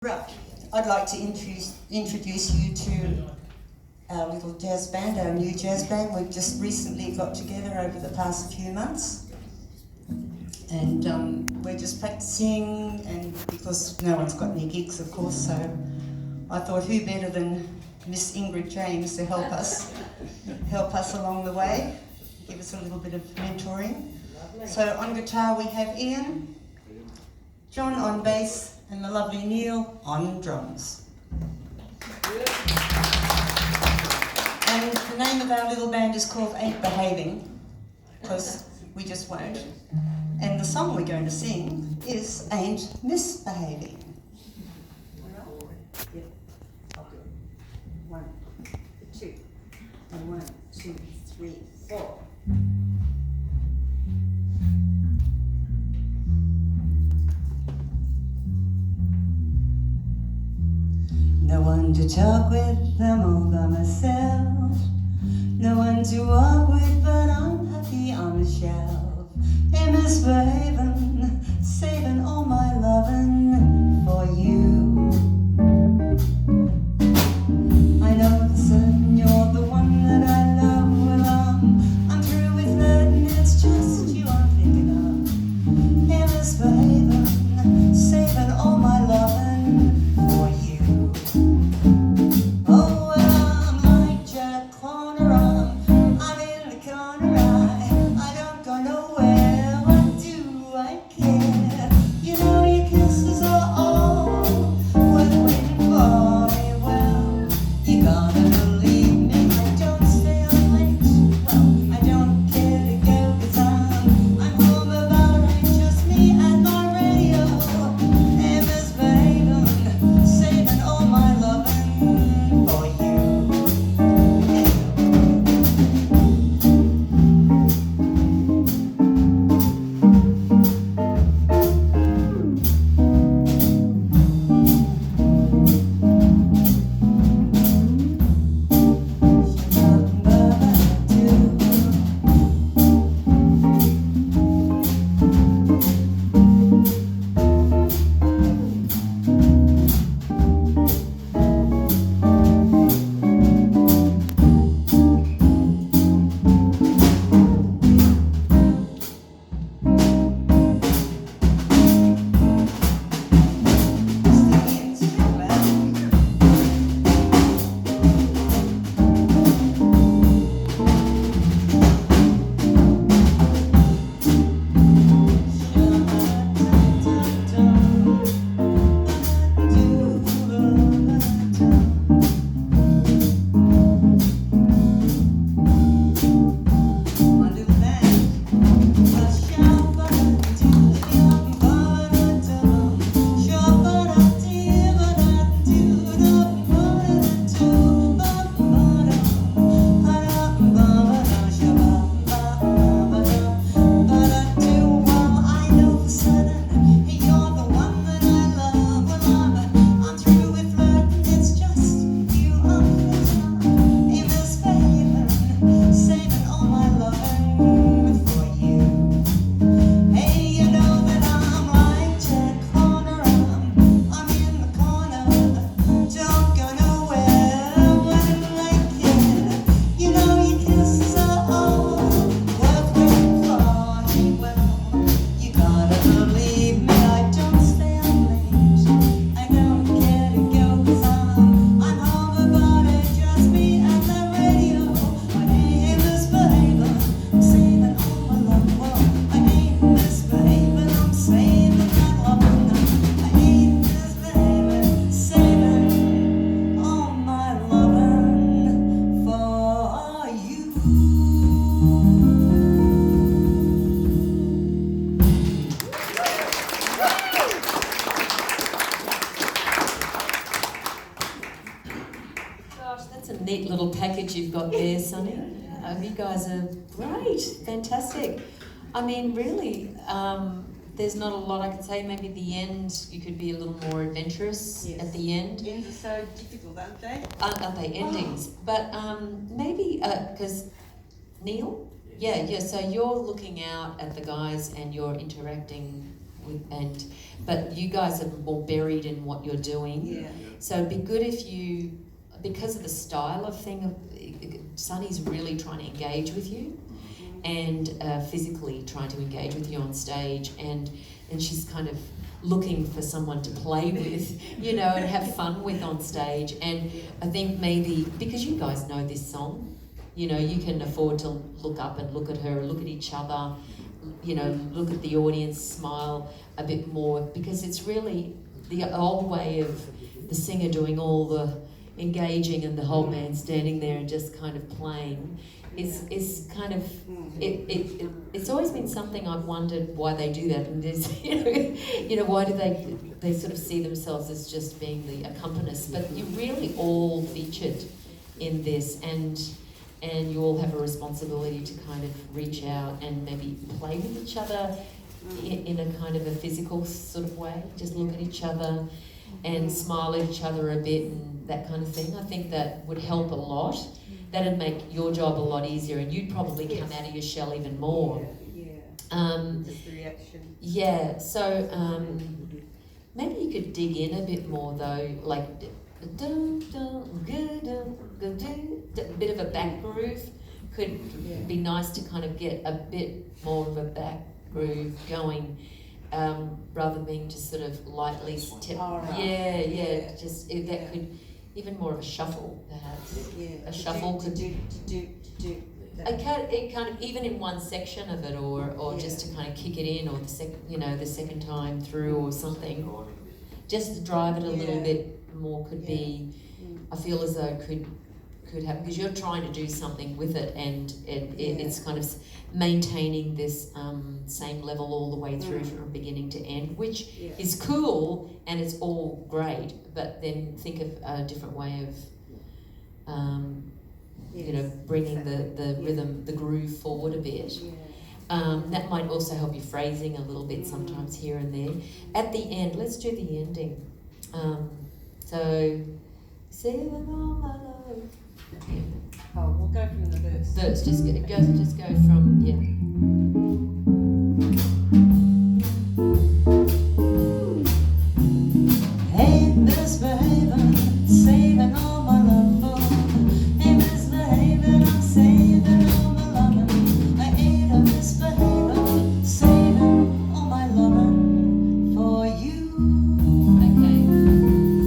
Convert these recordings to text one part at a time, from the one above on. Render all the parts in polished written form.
Right, I'd like to introduce you to our little jazz band, our new jazz band. We've just recently got together over the past few months, and we're just practicing, and because no one's got any gigs, of course, so I thought who better than Miss Ingrid James to help us along the way, give us a little bit of mentoring. So on guitar we have Ian, John on bass, and the lovely Neil on drums. And the name of our little band is called Ain't Behaving, because we just won't. And the song we're going to sing is Ain't Misbehaving. Yep. I'll do it. 1, 2, and 1, 2, 3, 4. No one to talk with, I'm all by myself. No one to walk with, but I'm happy on the shelf. Hey, misbehaving, saving all my loving for you. I know for certain you're the one that I love. Well, I'm through with letting, it's just you I'm thinking of. Hey, misbehaving, saving all my loving for you. Oh, well, I'm like Jack Corner, I'm in the corner, I don't go nowhere, what do I care? You know your kisses are all worth waiting for, hey, well, you gotta believe me, I don't stay up late, well, I don't care to go, 'cause I'm home about, ain't just me and my radio, hey, misbehaving, saving all my loving for you. Neat little package you've got there, Sonny. You guys are great, fantastic. I mean, really, there's not a lot I can say. Maybe the end, you could be a little more adventurous at the end. Ends are so difficult, aren't they? Aren't they endings? But maybe, because Neil? Yeah, so you're looking out at the guys and you're interacting but you guys are more buried in what you're doing. Yeah. So it'd be good if you, because of the style of thing, Sunny's really trying to engage with you, and physically trying to engage with you on stage, and she's kind of looking for someone to play with, you know, and have fun with on stage. And I think maybe, because you guys know this song, you know, you can afford to look up and look at her, look at each other, you know, look at the audience, smile a bit more, because it's really the old way of the singer doing all the engaging and the whole band standing there and just kind of playing is kind of, it's always been something I've wondered why they do that, and there's, you know, why do they sort of see themselves as just being the accompanists, but you're really all featured in this, and you all have a responsibility to kind of reach out and maybe play with each other in a kind of a physical sort of way, just look at each other and smile at each other a bit and that kind of thing. I think that would help a lot. That'd make your job a lot easier, and you'd probably come out of your shell even more. Just the reaction. Yeah, so maybe you could dig in a bit more though, like a bit of a back groove could be nice to kind of get a bit more of a back groove going, rather than being just sort of lightly just that could, even more of a shuffle perhaps. A shuffle could do. It kind of, even in one section of it, or just to kind of kick it in, or the second time through or something, just to drive it a little bit more could be. I feel as though could happen, because you're trying to do something with it, and it's kind of maintaining this same level all the way through from beginning to end, which is cool and it's all great, but then think of a different way of bringing the rhythm, the groove forward a bit. That might also help you phrasing a little bit sometimes here and there. At the end, let's do the ending. So, saving all my love. Oh, we'll go from the verse. Just go from, Hey, misbehaving, saving all my love for. Hey, misbehaving, I'm saving all my loving. I ain't a misbehaving, saving all my loving for you. Okay.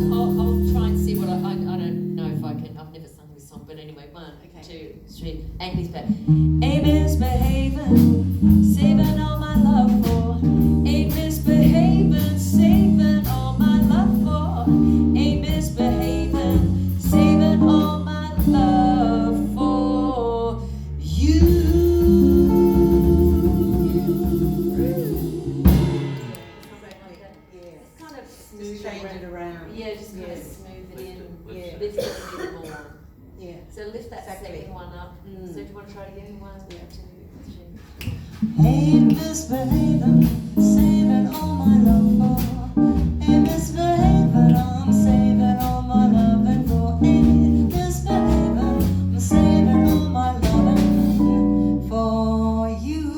So I'll try and see what I don't know if I can. I've never sung this song, but anyway, 1, 2, 3. Ain't misbehaving. Ain't misbehaving, saving all my love for. Ain't misbehaving, saving all my love for. Ain't misbehaving, saving all my love for you. It's kind of smooth Change it around. Yeah, just kind of smooth it in. Lift it a bit more. Yeah. So lift that second one up. So do you want to try it again? 1, 2, 3. Ain't misbehaving, saving all my love for. Ain't misbehaving, I'm saving all my loving for. Ain't misbehaving, I'm saving all my loving for you.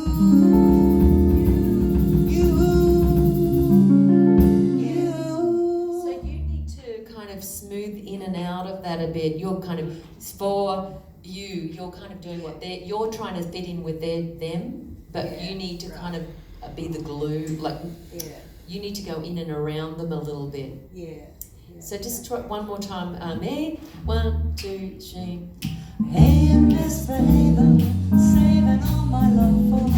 So you need to kind of smooth in and out of that a bit. You're kind of, for you, you're kind of doing what you're trying to fit in with them, but you need to kind of be the glue, like you need to go in and around them a little bit. So just try one more time. 1, 2, 3. Ain't misbehaving, saving all my love for.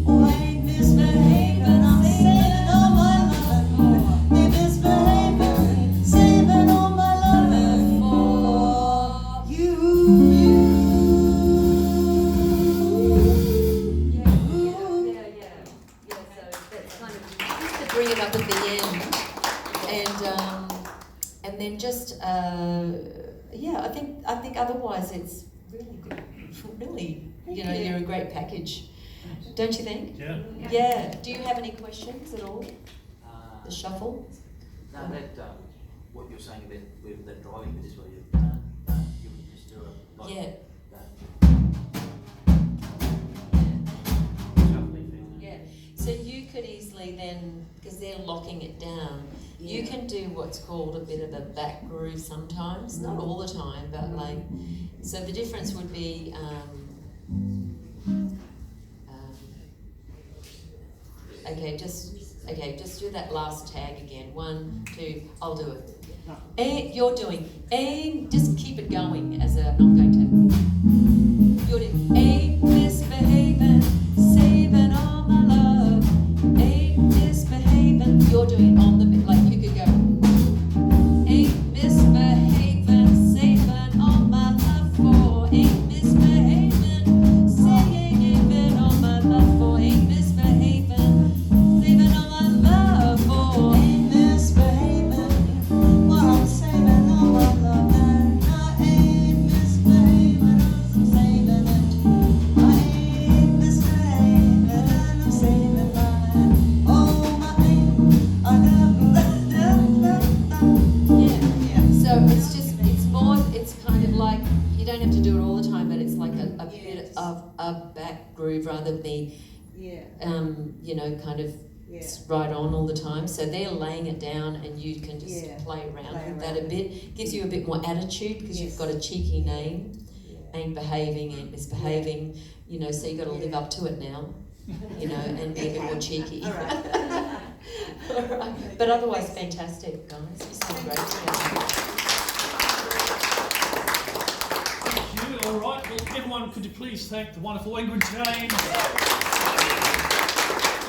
Oh, ain't misbehaving, I'm saving all my loving for. Ain't misbehaving, saving all my loving for you. Bring it up at the end, and then just I think otherwise it's really good. Really, you're a great package, don't you think? Yeah. Do you have any questions at all? The shuffle. No, that what you're saying about with the driving with this, where you would just do a like Yeah. So you could easily then, because they're locking it down, you Yeah. can do what's called a bit of a back groove sometimes, not all the time, but like, so the difference would be, okay, just do that last tag again. 1, 2, I'll do it. And you're doing, and just keep it going as a, I'm going to. You're doing, ain't misbehaving, saving all my love. Ain't misbehaving, you're doing it on the bit, like you could go. Ain't misbehaving, saving all my love for. Ain't misbehaving, saving all my love for. Ain't misbehaving, saving all my love for. Ain't misbehaving, while I'm saving all my love, and I ain't misbehaving, I'm saving it. I ain't misbehaving, and I'm saving mine. Oh, my ain't, I Yeah. So it's just, it's more, it's kind of like, you don't have to do it all the time, but it's like a bit of a back groove rather than be, Yeah. you know, kind of Yeah. right on all the time. So they're laying it down and you can just Yeah. play around Play with that around. a bit. Gives you a bit more attitude because you've Yes. got a cheeky name. Yeah. Ain't behaving, ain't misbehaving, you know, so you've got to live Yeah. up to it now, you know, and be a bit more cheeky. All right. All right. But otherwise, fantastic, guys. You sound great. Thank you. All right. Well, everyone, could you please thank the wonderful Ingrid James?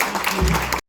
Thank you.